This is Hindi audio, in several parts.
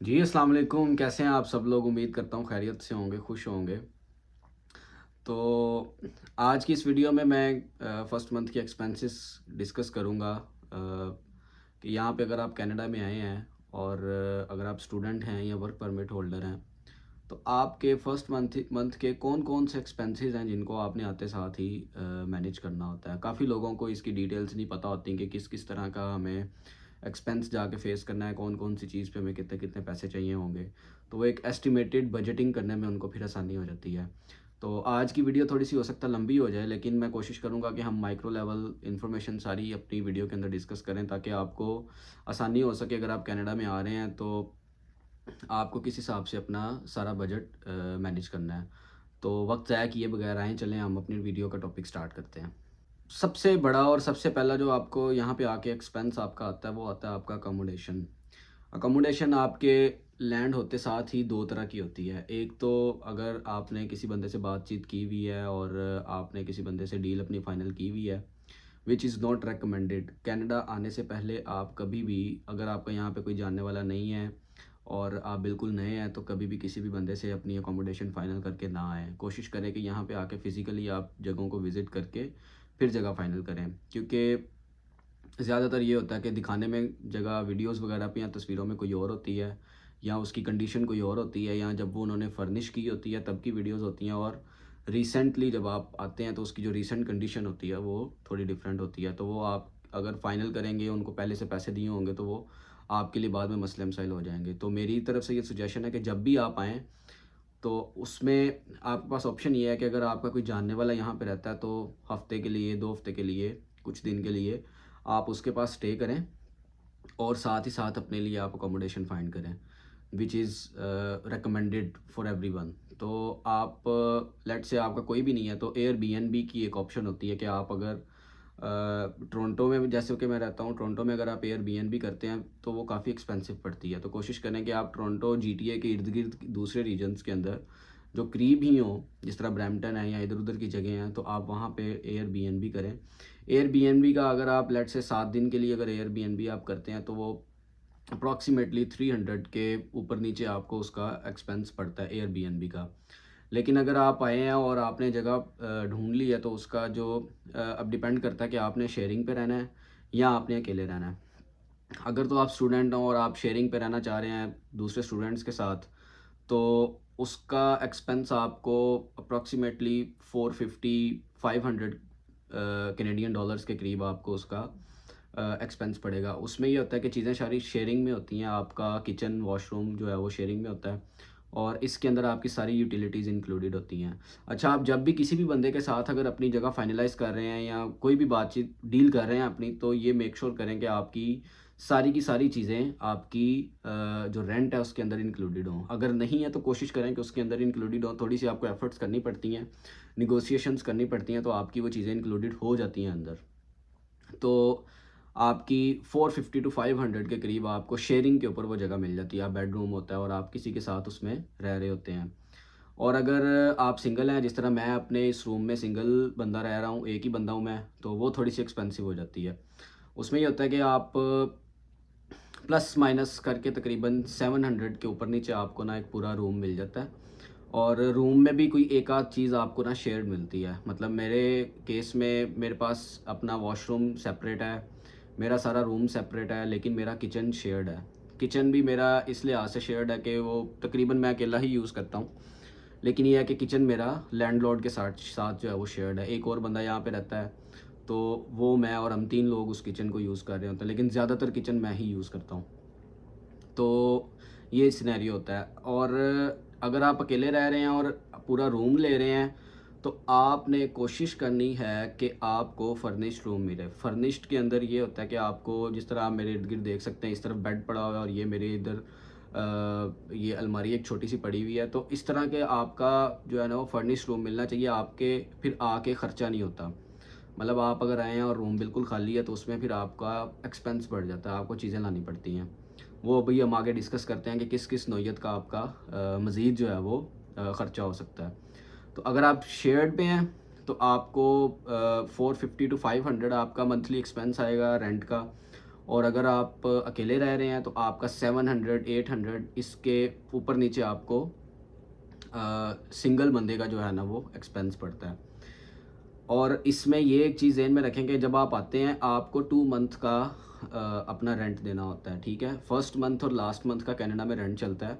जी, अस्सलाम वालेकुम। कैसे हैं आप सब लोग? उम्मीद करता हूँ खैरियत से होंगे, खुश होंगे। तो आज की इस वीडियो में मैं फर्स्ट मंथ के एक्सपेंसेस डिस्कस करूँगा कि यहाँ पे अगर आप कनाडा में आए हैं और अगर आप स्टूडेंट हैं या वर्क परमिट होल्डर हैं, तो आपके फर्स्ट मंथ मंथ के कौन-कौन से एक्सपेंसेस हैं जिनको आपने आते साथ ही मैनेज करना होता है। काफ़ी लोगों को इसकी डिटेल्स नहीं पता होती कि किस-किस तरह का हमें एक्सपेंस जाके फेस करना है, कौन-कौन सी चीज़ पे हमें कितने-कितने पैसे चाहिए होंगे। तो वो एक एस्टिमेटेड बजटिंग करने में उनको फिर आसानी हो जाती है। तो आज की वीडियो थोड़ी-सी हो सकता है लंबी हो जाए, लेकिन मैं कोशिश करूँगा कि हम माइक्रो लेवल इन्फॉर्मेशन सारी अपनी वीडियो के अंदर डिस्कस करें ताकि आपको आसानी हो सके। अगर आप कनाडा में आ रहे हैं तो आपको किस हिसाब से अपना सारा बजट मैनेज करना है। तो वक़्त ज़ाया किए बगैर आएँ चलें हम अपनी वीडियो का टॉपिक स्टार्ट करते हैं। सबसे बड़ा और सबसे पहला जो आपको यहाँ पे आके एक्सपेंस आपका आता है, वो आता है आपका अकोमोडेशन। अकोमोडेशन आपके लैंड होते साथ ही 2 तरह की होती है। एक तो अगर आपने किसी बंदे से बातचीत की हुई है और आपने किसी बंदे से डील अपनी फाइनल की हुई है, which is not recommended. Canada आने से पहले आप कभी भी, अगर आपका यहाँ पे कोई जानने वाला नहीं है और आप बिल्कुल नए हैं, तो कभी भी किसी भी बंदे से अपनी अकोमोडेशन फाइनल करके ना आएँ। कोशिश करें कि यहाँ पे आके फ़िज़िकली आप जगहों को विज़िट करके फिर जगह फाइनल करें। क्योंकि ज़्यादातर ये होता है कि दिखाने में जगह वीडियोज़ वगैरह पे या तस्वीरों में कोई और होती है, या उसकी कंडीशन कोई और होती है, या जब वो उन्होंने फर्निश की होती है तब की वीडियोज़ होती हैं, और रिसेंटली जब आप आते हैं तो उसकी जो रिसेंट कंडीशन होती है वो थोड़ी डिफरेंट होती है। तो वो आप अगर फाइनल करेंगे, उनको पहले से पैसे दिए होंगे, तो वो आपके लिए बाद में मसले मसाइल हो जाएँगे। तो मेरी तरफ से ये सजेशन है कि जब भी आप आएँ, तो उसमें आपके पास ऑप्शन ये है कि अगर आपका कोई जानने वाला यहाँ पे रहता है, तो हफ़्ते के लिए, 2 हफ़्ते के लिए, कुछ दिन के लिए आप उसके पास स्टे करें और साथ ही साथ अपने लिए आप अकोमोडेशन फाइंड करें, which is recommended for everyone. तो आप लेट्स से आपका कोई भी नहीं है, तो एयरबीएनबी की एक ऑप्शन होती है कि आप अगर टोरंटो में, जैसे कि मैं रहता हूँ टोरंटो में, अगर आप एयरबीएनबी करते हैं तो वो काफ़ी एक्सपेंसिव पड़ती है। तो कोशिश करें कि आप टोरंटो जीटीए के इर्द गिर्द दूसरे रीजन्स के अंदर जो करीब ही हों, जिस तरह ब्रैम्पटन है या इधर उधर की जगह हैं, तो आप वहाँ पे एयरबीएनबी करें। एयरबीएनबी का अगर आप लेट्स से 7 दिन के लिए अगर एयरबीएनबी आप करते हैं, तो वो अप्रॉक्सीमेटली 300 के ऊपर नीचे आपको उसका एक्सपेंस पड़ता है एयरबीएनबी का। लेकिन अगर आप आए हैं और आपने जगह ढूँढ ली है, तो उसका जो अब डिपेंड करता है कि आपने शेयरिंग पे रहना है या आपने अकेले रहना है। अगर तो आप स्टूडेंट हो और आप शेयरिंग पे रहना चाह रहे हैं दूसरे स्टूडेंट्स के साथ, तो उसका एक्सपेंस आपको अप्रॉक्सीमेटली 450 500 कैनेडियन डॉलर्स के करीब आपको उसका एक्सपेंस पड़ेगा। उसमें ये होता है कि चीज़ें सारी शेयरिंग में होती हैं, आपका किचन, वॉशरूम जो है वो शेयरिंग में होता है और इसके अंदर आपकी सारी यूटिलिटीज़ इंक्लूडेड होती हैं। अच्छा, आप जब भी किसी भी बंदे के साथ अगर अपनी जगह फाइनलाइज़ कर रहे हैं या कोई भी बातचीत डील कर रहे हैं अपनी, तो ये मेक श्योर करें कि आपकी सारी की सारी चीज़ें आपकी जो रेंट है उसके अंदर इंक्लूडेड हों। अगर नहीं है तो कोशिश करें कि उसके अंदर इंक्लूडेड हों। थोड़ी-सी आपको एफर्ट्स करनी पड़ती हैं, नेगोशिएशंस करनी पड़ती हैं, तो आपकी वो चीज़ें इंक्लूडेड हो जाती हैं अंदर। तो आपकी 450 टू 500 के करीब आपको शेयरिंग के ऊपर वो जगह मिल जाती है। आप बेडरूम होता है और आप किसी के साथ उसमें रह रहे होते हैं। और अगर आप सिंगल हैं, जिस तरह मैं अपने इस रूम में सिंगल बंदा रह रहा हूँ, एक ही बंदा हूँ मैं, तो वो थोड़ी-सी एक्सपेंसिव हो जाती है। उसमें ये होता है कि आप प्लस माइनस करके तकरीबन 700 के ऊपर नीचे आपको ना एक पूरा रूम मिल जाता है, और रूम में भी कोई एक आध चीज़ आपको ना शेयर्ड मिलती है। मतलब मेरे केस में मेरे पास अपना वॉशरूम सेपरेट है, मेरा सारा रूम सेपरेट है, लेकिन मेरा किचन शेयर्ड है। किचन भी मेरा इस लिहाज से शेयर्ड है कि वो तकरीबन मैं अकेला ही यूज़ करता हूँ। लेकिन ये है कि किचन मेरा लैंडलॉर्ड के साथ साथ जो है वो शेयर्ड है। एक और बंदा यहाँ पे रहता है, तो वो, मैं और हम 3 लोग उस किचन को यूज़ कर रहे होते हैं, लेकिन ज़्यादातर किचन मैं ही यूज़ करता हूँ। तो ये सिनेरियो होता है। और अगर आप अकेले रह रहे हैं और पूरा रूम ले रहे हैं, तो आपने कोशिश करनी है कि आपको फर्निश्ड रूम मिले। फर्निश्ड के अंदर ये होता है कि आपको, जिस तरह आप मेरे इर्द-गिर्द देख सकते हैं, इस तरफ बेड पड़ा हुआ है और ये मेरे इधर ये अलमारी एक छोटी-सी पड़ी हुई है। तो इस तरह के आपका जो है ना वो फर्निश्ड रूम मिलना चाहिए। आपके फिर आके खर्चा नहीं होता। मतलब आप अगर आए हैं और रूम बिल्कुल खाली है, तो उसमें फिर आपका एक्सपेंस बढ़ जाता है, आपको चीज़ें लानी पड़ती हैं। वो अभी हम आगे डिस्कस करते हैं कि किस-किस नौइयत का आपका मज़ीद जो है वो ख़र्चा हो सकता है। तो अगर आप शेयर्ड में हैं, तो आपको 450 टू 500 आपका मंथली एक्सपेंस आएगा रेंट का। और अगर आप अकेले रह रहे हैं तो आपका 700-800 इसके ऊपर नीचे आपको सिंगल बंदे का जो है ना वो एक्सपेंस पड़ता है। और इसमें ये एक चीज़ ज़हन में रखें कि जब आप आते हैं आपको 2 मंथ का अपना रेंट देना होता है, ठीक है? फर्स्ट मंथ और लास्ट मंथ का कनाडा में रेंट चलता है।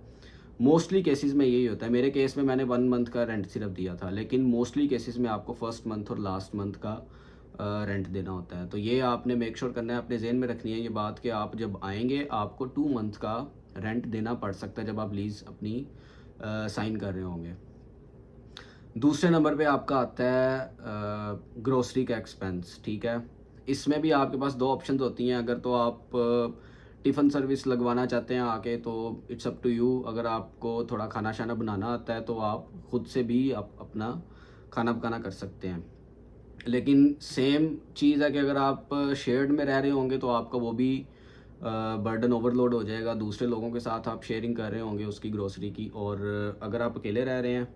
मोस्टली केसेस में यही होता है। मेरे केस में मैंने 1 मंथ का रेंट सिर्फ दिया था, लेकिन मोस्टली केसेस में आपको फर्स्ट मंथ और लास्ट मंथ का रेंट देना होता है। तो ये आपने मेक श्योर करना है, अपने ज़हन में रखनी है ये बात कि आप जब आएँगे आपको 2 मंथ का रेंट देना पड़ सकता है जब आप लीज़ अपनी साइन कर रहे होंगे। दूसरे नंबर पे आपका आता है ग्रोसरी का एक्सपेंस, ठीक है? इसमें भी आपके पास 2 ऑप्शंस होती हैं। अगर तो आप टिफ़िन सर्विस लगवाना चाहते हैं आके तो इट्स अप टू यू। अगर आपको थोड़ा खाना-शाना बनाना आता है तो आप खुद से भी आप अपना खाना पकाना कर सकते हैं। लेकिन सेम चीज़ है कि अगर आप शेयर्ड में रह रहे होंगे तो आपका वो भी बर्डन ओवरलोड हो जाएगा। दूसरे लोगों के साथ आप शेयरिंग कर रहे होंगे उसकी ग्रोसरी की। और अगर आप अकेले रह रहे हैं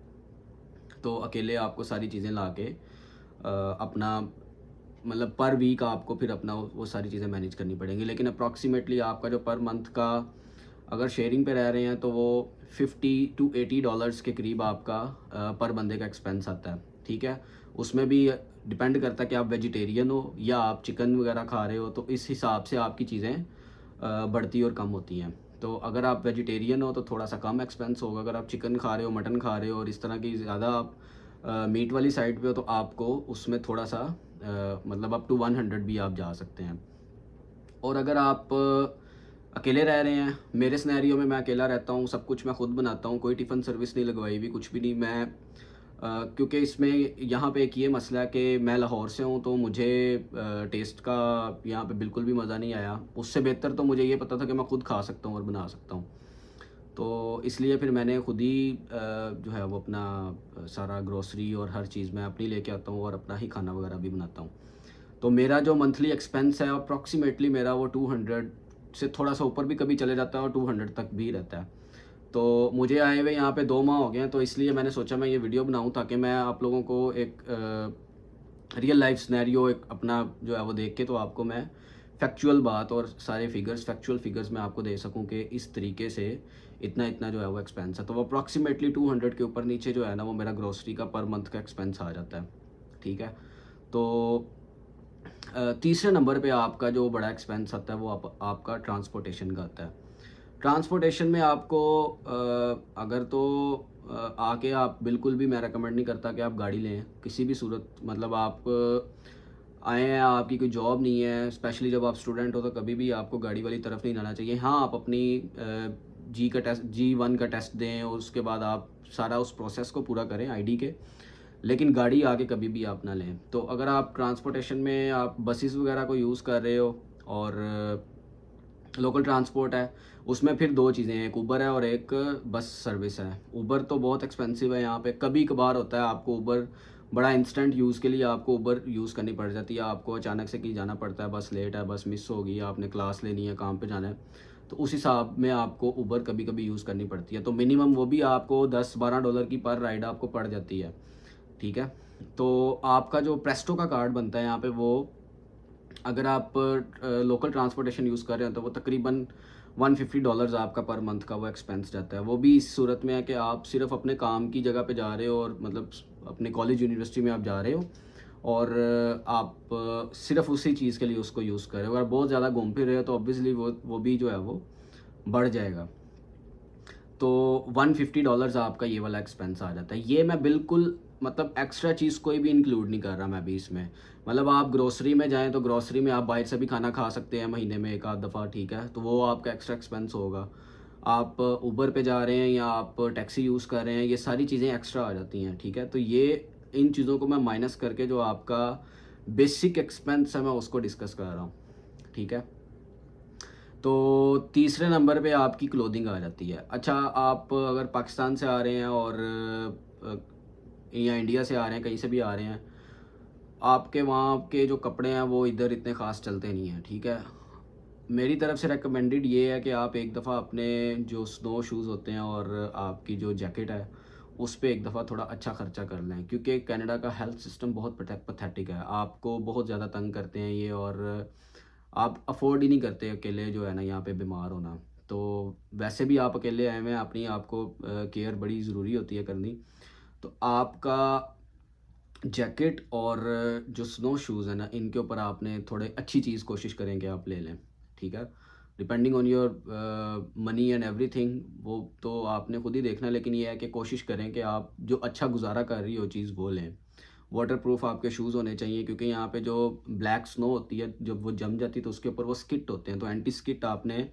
तो अकेले आपको सारी चीज़ें ला के अपना मतलब पर वीक आपको फिर अपना वो सारी चीज़ें मैनेज करनी पड़ेंगी। लेकिन अप्रॉक्सीमेटली आपका जो पर मंथ का अगर शेयरिंग पे रह रहे हैं तो वो $50 to $80 के करीब आपका पर बंदे का एक्सपेंस आता है, ठीक है? उसमें भी डिपेंड करता है कि आप वेजिटेरियन हो या आप चिकन वगैरह खा रहे हो, तो इस हिसाब से आपकी चीज़ें बढ़ती और कम होती हैं। तो अगर आप वेजिटेरियन हो तो थोड़ा सा कम एक्सपेंस होगा। अगर आप चिकन खा रहे हो, मटन खा रहे हो और इस तरह की ज़्यादा आप मीट वाली साइड पे हो तो आपको उसमें थोड़ा सा मतलब अप टू 100 भी आप जा सकते हैं। और अगर आप अकेले रह रहे हैं, मेरे सिनेरियो में मैं अकेला रहता हूँ, सब कुछ मैं खुद बनाता हूँ, कोई टिफ़िन सर्विस नहीं लगवाई हुई, कुछ भी नहीं। मैं क्योंकि इसमें यहाँ पे एक ये मसला है कि मैं लाहौर से हूँ तो मुझे टेस्ट का यहाँ पे बिल्कुल भी मज़ा नहीं आया। उससे बेहतर तो मुझे ये पता था कि मैं खुद खा सकता हूँ और बना सकता हूँ। तो इसलिए फिर मैंने खुद ही जो है वो अपना सारा ग्रोसरी और हर चीज़ मैं अपनी लेके आता हूँ और अपना ही खाना वगैरह भी बनाता हूँ। तो मेरा जो मंथली एक्सपेंस है अप्रॉक्सीमेटली मेरा वो 200 से थोड़ा सा ऊपर भी कभी चले जाता है और 200 तक भी रहता है। तो मुझे आए हुए यहाँ पे 2 माह हो गए हैं, तो इसलिए मैंने सोचा मैं ये वीडियो बनाऊँ ताकि मैं आप लोगों को एक रियल लाइफ सिनेरियो एक अपना जो है वो देख के तो आपको मैं फैक्चुअल बात और सारे फैक्चुअल फिगर्स मैं आपको दे सकूँ कि इस तरीके से इतना-इतना जो है वो एक्सपेंस है। तो वो अप्रॉक्सीमेटली 200 के ऊपर नीचे जो है ना वो मेरा ग्रोसरी का पर मंथ का एक्सपेंस आ जाता है, ठीक है? तो तीसरे नंबर पे आपका जो बड़ा एक्सपेंस आता है वो आपका ट्रांसपोर्टेशन का आता है। ट्रांसपोर्टेशन में आपको अगर तो आके आप बिल्कुल भी मैं रिकमेंड नहीं करता कि आप गाड़ी लें, किसी भी सूरत। मतलब आप आए हैं, आपकी कोई जॉब नहीं है, स्पेशली जब आप स्टूडेंट हो तो कभी भी आपको गाड़ी वाली तरफ नहीं जाना चाहिए। हाँ, आप अपनी जी1 का टेस्ट दें और उसके बाद आप सारा उस प्रोसेस को पूरा करें आईडी के। लेकिन गाड़ी आगे कभी भी आप ना लें। तो अगर आप ट्रांसपोर्टेशन में आप बसेस वगैरह को यूज़ कर रहे हो और लोकल ट्रांसपोर्ट है, उसमें फिर 2 चीज़ें हैं, एक उबर है और एक बस सर्विस है। उबर तो बहुत एक्सपेंसिव है यहाँ पे, कभी-कभार होता है आपको उबर बड़ा इंस्टेंट यूज़ के लिए आपको उबर यूज़ करनी पड़ जाती है। आपको अचानक से कहीं जाना पड़ता है, बस लेट है, बस मिस हो गई, आपने क्लास लेनी है, काम पे जाना है, तो उस हिसाब में आपको उबर कभी-कभी यूज़ करनी पड़ती है। तो मिनिमम वो भी आपको $10-12 की पर राइड आपको पड़ जाती है, ठीक है? तो आपका जो प्रेस्टो का कार्ड बनता है यहाँ पे वो अगर आप लोकल ट्रांसपोर्टेशन यूज़ कर रहे हो तो वो तकरीबन $150 आपका पर मंथ का वो एक्सपेंस जाता है। वो भी इस सूरत में है कि आप सिर्फ़ अपने काम की जगह पे जा रहे हो और मतलब अपने कॉलेज यूनिवर्सिटी में आप जा रहे हो और आप सिर्फ़ उसी चीज़ के लिए उसको यूज़ कर रहे हो। अगर बहुत ज़्यादा घूम फिर रहे हो तो ऑब्वियसली वो भी जो है वो बढ़ जाएगा। तो $150 आपका ये वाला एक्सपेंस आ जाता है। ये मैं बिल्कुल मतलब एक्स्ट्रा चीज़ कोई भी इंक्लूड नहीं कर रहा मैं अभी इसमें। मतलब आप ग्रोसरी में जाएँ तो ग्रोसरी में आप बाहर से भी खाना खा सकते हैं महीने में 1 आध दफ़ा, ठीक है? तो वो आपका एक्स्ट्रा एक्सपेंस होगा। आप उबर पे जा रहे हैं या आप टैक्सी यूज़ कर रहे हैं, ये सारी चीज़ें एक्स्ट्रा आ जाती हैं, ठीक है? तो ये इन चीज़ों को मैं माइनस करके जो आपका बेसिक एक्सपेंस है मैं उसको डिस्कस कर रहा हूँ, ठीक है? तो तीसरे नंबर पे आपकी क्लोथिंग आ जाती है। अच्छा, आप अगर पाकिस्तान से आ रहे हैं और अ, या इंडिया से आ रहे हैं, कहीं से भी आ रहे हैं, आपके वहाँ के जो कपड़े हैं वो इधर इतने ख़ास चलते नहीं हैं, ठीक है? मेरी तरफ से रिकमेंडेड ये है कि आप एक दफ़ा अपने जो स्नो शूज़ होते हैं और आपकी जो जैकेट है, उस पे एक दफ़ा थोड़ा अच्छा ख़र्चा कर लें क्योंकि कनाडा का हेल्थ सिस्टम बहुत पैथेटिक है। आपको बहुत ज़्यादा तंग करते हैं ये और आप अफ़ोर्ड ही नहीं करते अकेले जो है ना यहाँ पे बीमार होना। तो वैसे भी आप अकेले आए हुए हैं, अपनी आपको केयर बड़ी ज़रूरी होती है करनी। तो आपका जैकेट और जो स्नो शूज़ है ना, इनके ऊपर आपने थोड़े अच्छी चीज़ कोशिश करें कि आप ले लें, ठीक है? Depending on your money and everything, वो तो आपने खुद ही देखना है, लेकिन ये है कि कोशिश करें कि आप जो अच्छा गुज़ारा कर रही हो चीज़ वो लें। वाटरप्रूफ आपके शूज़ होने चाहिए, क्योंकि यहाँ पे जो ब्लैक स्नो होती है, जब वो जम जाती है तो उसके ऊपर वो स्किट होते हैं, तो एंटी स्किट आपने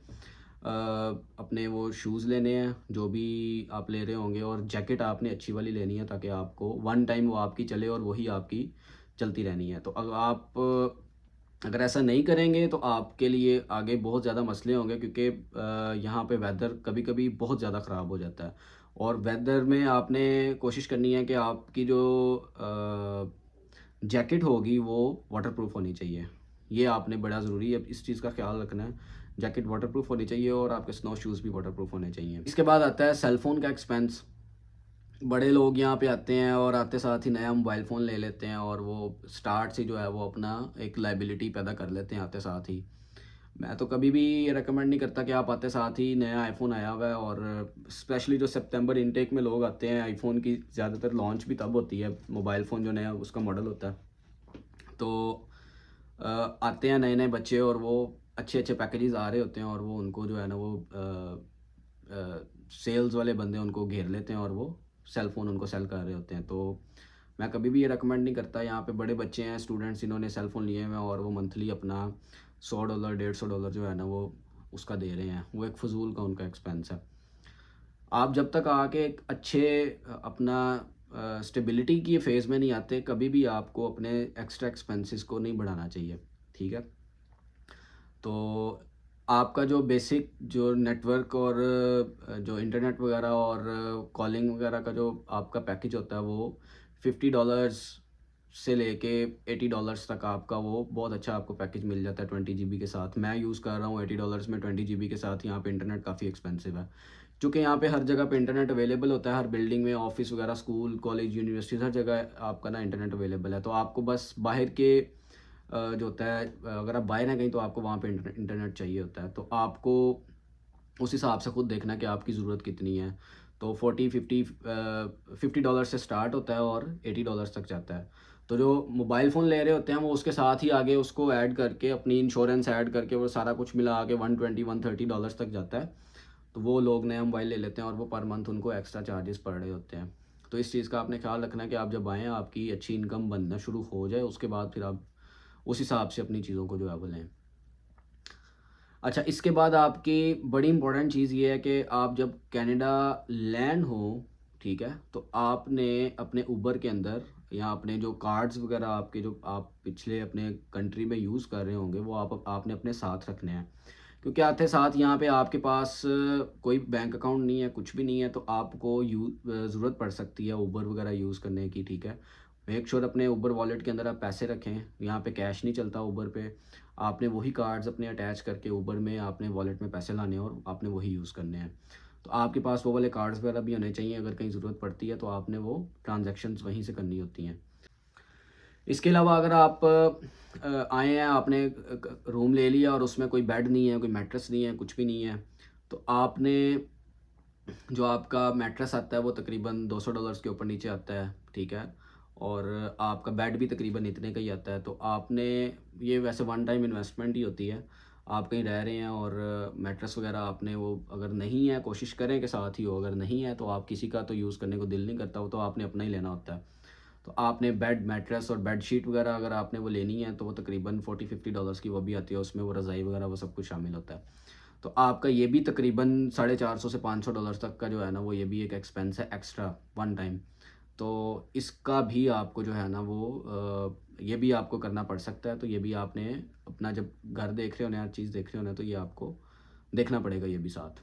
अपने वो शूज़ लेने हैं जो भी आप ले रहे होंगे, और जैकेट आपने अच्छी वाली लेनी है ताकि आपको वन टाइम वो आपकी चले और वही आपकी चलती रहनी है। तो अगर आप अगर ऐसा नहीं करेंगे तो आपके लिए आगे बहुत ज़्यादा मसले होंगे, क्योंकि यहाँ पे वेदर कभी-कभी बहुत ज़्यादा ख़राब हो जाता है, और वेदर में आपने कोशिश करनी है कि आपकी जो जैकेट होगी वो वाटरप्रूफ होनी चाहिए। ये आपने बड़ा ज़रूरी है, इस चीज़ का ख़्याल रखना है। जैकेट वाटरप्रूफ होनी चाहिए और आपके स्नो शूज़ भी वाटरप्रूफ होने चाहिए। इसके बाद आता है सेल फ़ोन का एक्सपेंस। बड़े लोग यहाँ पे आते हैं और आते साथ ही नया मोबाइल फ़ोन ले लेते हैं, और वो स्टार्ट से जो है वो अपना एक लायबिलिटी पैदा कर लेते हैं आते साथ ही। मैं तो कभी भी ये रिकमेंड नहीं करता कि आप आते साथ ही नया आईफ़ोन आया हुआ है, और स्पेशली जो सितंबर इनटेक में लोग आते हैं, आईफ़ोन की ज़्यादातर लॉन्च भी तब होती है, मोबाइल फ़ोन जो नया उसका मॉडल होता है। तो आते हैं नए-नए बच्चे और वो अच्छे-अच्छे पैकेजेस आ रहे होते हैं, और वो उनको जो है ना वो सेल्स वाले बंदे उनको घेर लेते हैं और वो सेल फ़ोन उनको सेल कर रहे होते हैं। तो मैं कभी भी ये रिकमेंड नहीं करता। यहाँ पे बड़े बच्चे हैं, स्टूडेंट्स, इन्होंने सेल फ़ोन लिए हुए हैं और वो मंथली अपना $100 $150 जो है ना वो उसका दे रहे हैं। वो एक फ़िज़ूल का उनका एक्सपेंस है। आप जब तक आके एक अच्छे अपना स्टेबिलिटी की फ़ेज़ में नहीं आते, कभी भी आपको अपने एक्स्ट्रा एक्सपेंसेस को नहीं बढ़ाना चाहिए, ठीक है? तो आपका जो बेसिक जो नेटवर्क और जो इंटरनेट वगैरह और कॉलिंग वगैरह का जो आपका पैकेज होता है, वो $50 से लेके $80 तक आपका वो बहुत अच्छा आपको पैकेज मिल जाता है 20 जीबी के साथ। मैं यूज़ कर रहा हूँ $80 में 20 जीबी के साथ। यहाँ पे इंटरनेट काफ़ी एक्सपेंसिव है। चूँकि यहाँ पे हर जगह पे इंटरनेट अवेलेबल होता है, हर बिल्डिंग में, ऑफ़िस वगैरह, स्कूल, कॉलेज, यूनिवर्सिटीज़, हर जगह आपका ना इंटरनेट अवेलेबल है। तो आपको बस बाहर के जो होता है, अगर आप बाहर हैं कहीं तो आपको वहाँ पे इंटरनेट चाहिए होता है। तो आपको उस हिसाब से खुद देखना कि आपकी ज़रूरत कितनी है। तो 50 से स्टार्ट होता है और $80 तक जाता है। तो जो मोबाइल फ़ोन ले रहे होते हैं वो उसके साथ ही आगे उसको ऐड करके, अपनी इंश्योरेंस ऐड करके, वो सारा कुछ मिला के $120 तक जाता है। तो वो लोग नया मोबाइल ले लेते हैं और वो पर मंथ उनको एक्स्ट्रा चार्जेस पड़ रहे होते हैं। तो इस चीज़ का आपने ख़्याल रखना है कि आप जब आएँ, आपकी अच्छी इनकम बनना शुरू हो जाए, उसके बाद फिर आप उस हिसाब से अपनी चीज़ों को जो है वो लें। अच्छा, इसके बाद आपकी बड़ी इम्पोर्टेंट चीज़ ये है कि आप जब कनाडा लैंड हो, ठीक है? तो आपने अपने उबर के अंदर या अपने जो कार्ड्स वगैरह आपके जो आप पिछले अपने कंट्री में यूज़ कर रहे होंगे, वो आपने अपने साथ रखने हैं। क्योंकि आते साथ यहाँ पे आपके पास कोई बैंक अकाउंट नहीं है, कुछ भी नहीं है, तो आपको ज़रूरत पड़ सकती है उबर वगैरह यूज़ करने की, ठीक है? मेक श्योर अपने उबर वॉलेट के अंदर आप पैसे रखें। यहाँ पे कैश नहीं चलता उबर पे। आपने वही कार्ड्स अपने अटैच करके उबर में आपने वॉलेट में पैसे लाने हैं और आपने वही यूज़ करने हैं। तो आपके पास वो वाले कार्ड्स वगैरह भी होने चाहिए, अगर कहीं ज़रूरत पड़ती है तो आपने वो ट्रांज़ैक्शंस वहीं से करनी होती हैं। इसके अलावा अगर आप आए हैं, आपने रूम ले लिया और उसमें कोई बेड नहीं है, कोई मैट्रेस नहीं है, कुछ भी नहीं है, तो आपने जो आपका मैट्रेस आता है वो तकरीबन $200 के ऊपर नीचे आता है, ठीक है? और आपका बेड भी तकरीबन इतने का ही आता है। तो आपने ये वैसे वन टाइम इन्वेस्टमेंट ही होती है। आप कहीं रह रहे हैं और मैट्रेस वगैरह आपने वो अगर नहीं है, कोशिश करें कि साथ ही हो, अगर नहीं है तो आप किसी का तो यूज़ करने को दिल नहीं करता, वो तो आपने अपना ही लेना होता है। तो आपने बेड, मैट्रेस और बेडशीट वगैरह अगर आपने वो लेनी है तो वो तकरीबन $40-50 की वो भी आती है, उसमें वो रज़ाई वगैरह वो सब कुछ शामिल होता है। तो आपका ये भी तकरीबन $450 से $500 तक का जो है ना वो ये भी एक एक्सपेंस है एक्स्ट्रा वन टाइम। तो इसका भी आपको जो है ना वो ये भी आपको करना पड़ सकता है। तो ये भी आपने अपना जब घर देख रहे होना, हर चीज़ देख रहे होना, तो ये आपको देखना पड़ेगा ये भी साथ।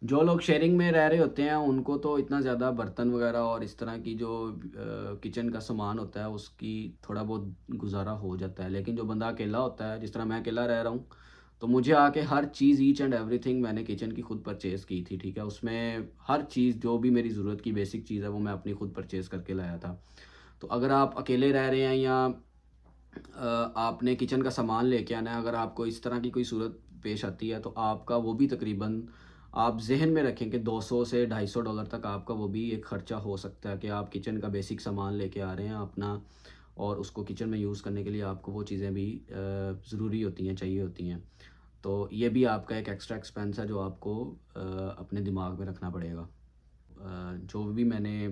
जो लोग शेयरिंग में रह रहे होते हैं उनको तो इतना ज़्यादा बर्तन वगैरह और इस तरह की जो किचन का सामान होता है उसकी थोड़ा बहुत गुजारा हो जाता है, लेकिन जो बंदा अकेला होता है, जिस तरह मैं अकेला रह रहा हूँ, तो मुझे आके हर चीज़, ईच एंड एवरीथिंग मैंने किचन की खुद परचेज़ की थी, ठीक है? उसमें हर चीज़ जो भी मेरी ज़रूरत की बेसिक चीज़ है वो मैं अपनी खुद परचेज़ करके लाया था। तो अगर आप अकेले रह रहे हैं या आपने किचन का सामान लेके आना है। अगर आपको इस तरह की कोई सूरत पेश आती है तो आपका वो भी तकरीबन आप ज़हन में रखें कि 200 से $250 तक आपका वो भी एक ख़र्चा हो सकता है कि आप किचन का बेसिक सामान लेके आ रहे हैं अपना, और उसको किचन में यूज़ करने के लिए आपको वो चीज़ें भी ज़रूरी होती हैं, चाहिए होती हैं। तो ये भी आपका एक एक्स्ट्रा एक्सपेंस है जो आपको अपने दिमाग में रखना पड़ेगा। जो भी मैंने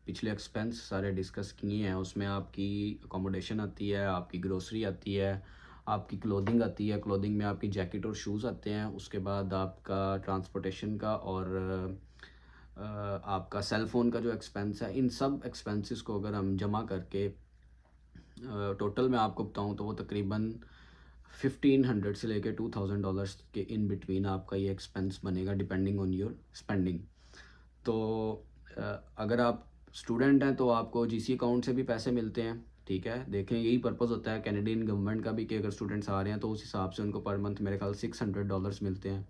पिछले एक्सपेंस सारे डिस्कस किए हैं उसमें आपकी अकोमोडेशन आती है, आपकी ग्रोसरी आती है, आपकी क्लोथिंग आती है, क्लोथिंग में आपकी जैकेट और शूज़ आते हैं, उसके बाद आपका ट्रांसपोर्टेशन का और आपका सेल फ़ोन का जो एक्सपेंस है, इन सब एक्सपेंसेस को अगर हम जमा करके टोटल मैं आपको बताऊँ तो वो तकरीबन 1500 से लेके $2000 के इन बिटवीन आपका ये एक्सपेंस बनेगा डिपेंडिंग ऑन योर स्पेंडिंग। तो अगर आप स्टूडेंट हैं तो आपको जीसी अकाउंट से भी पैसे मिलते हैं, ठीक है। देखें, यही पर्पस होता है कैनेडियन गवर्नमेंट का भी कि अगर स्टूडेंट्स आ रहे हैं तो उस हिसाब से उनको पर मंथ मेरे ख्याल $600 मिलते हैं,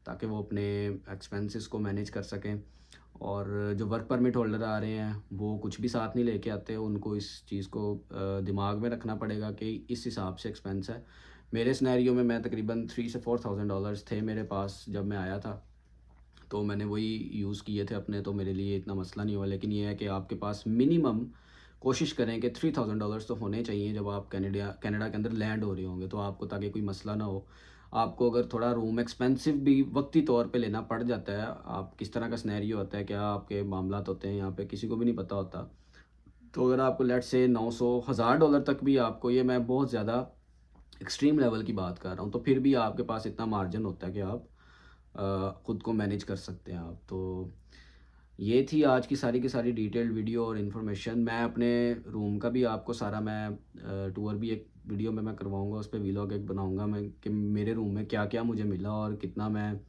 ताकि वो अपने एक्सपेंसेस को मैनेज कर सकें। और जो वर्क परमिट होल्डर आ रहे हैं वो कुछ भी साथ नहीं लेके आते, उनको इस चीज़ को दिमाग में रखना पड़ेगा कि इस हिसाब से एक्सपेंस है। मेरे सिनेरियो में मैं तकरीबन 3 से $4000 थे मेरे पास जब मैं आया था, तो मैंने वही यूज़ किए थे अपने, तो मेरे लिए इतना मसला नहीं हुआ। लेकिन ये है कि आपके पास मिनिमम कोशिश करें कि $3000 तो होने चाहिए जब आप कनाडा के अंदर लैंड हो रहे होंगे, तो आपको, ताकि कोई मसला ना हो। आपको अगर थोड़ा रूम एक्सपेंसिव भी वक्ती तौर पे लेना पड़ जाता है, आप किस तरह का सिनेरियो होता है, क्या आपके मामलात होते हैं यहाँ पे किसी को भी नहीं पता होता। तो अगर आपको लेट्स से 900 $1000 तक भी आपको, ये मैं बहुत ज़्यादा एक्सट्रीम लेवल की बात कर रहा हूँ, तो फिर भी आपके पास इतना मार्जिन होता है कि आप ख़ुद को मैनेज कर सकते हैं आप। तो ये थी आज की सारी डिटेल्ड वीडियो और इन्फॉर्मेशन। मैं अपने रूम का भी आपको सारा मैं टूर भी एक वीडियो में मैं करवाऊँगा, उस पे व्लॉग एक बनाऊँगा मैं कि मेरे रूम में क्या-क्या मुझे मिला और कितना मैं,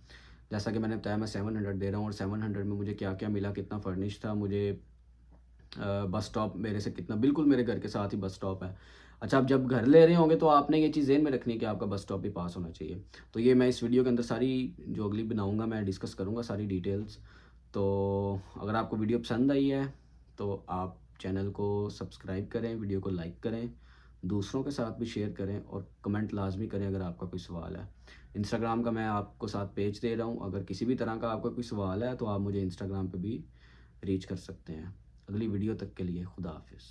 जैसा कि मैंने बताया मैं 700 दे रहा हूँ और 700 में मुझे क्या-क्या मिला, कितना फर्निश था मुझे। बस स्टॉप मेरे से कितना, बिल्कुल मेरे घर के साथ ही बस स्टॉप है। अच्छा, आप जब घर ले रहे होंगे तो आपने ये चीज़ ज़हन में रखनी है कि आपका बस स्टॉप भी पास होना चाहिए। तो ये मैं इस वीडियो के अंदर सारी जो अगली बनाऊँगा मैं डिस्कस करूँगा सारी डिटेल्स। तो अगर आपको वीडियो पसंद आई है तो आप चैनल को सब्सक्राइब करें, वीडियो को लाइक करें, दूसरों के साथ भी शेयर करें और कमेंट लाज़मी करें अगर आपका कोई सवाल है। इंस्टाग्राम का मैं आपको साथ पेज दे रहा हूँ, अगर किसी भी तरह का आपका कोई सवाल है तो आप मुझे इंस्टाग्राम पे भी रीच कर सकते हैं। अगली वीडियो तक के लिए खुदा हाफ़िज़।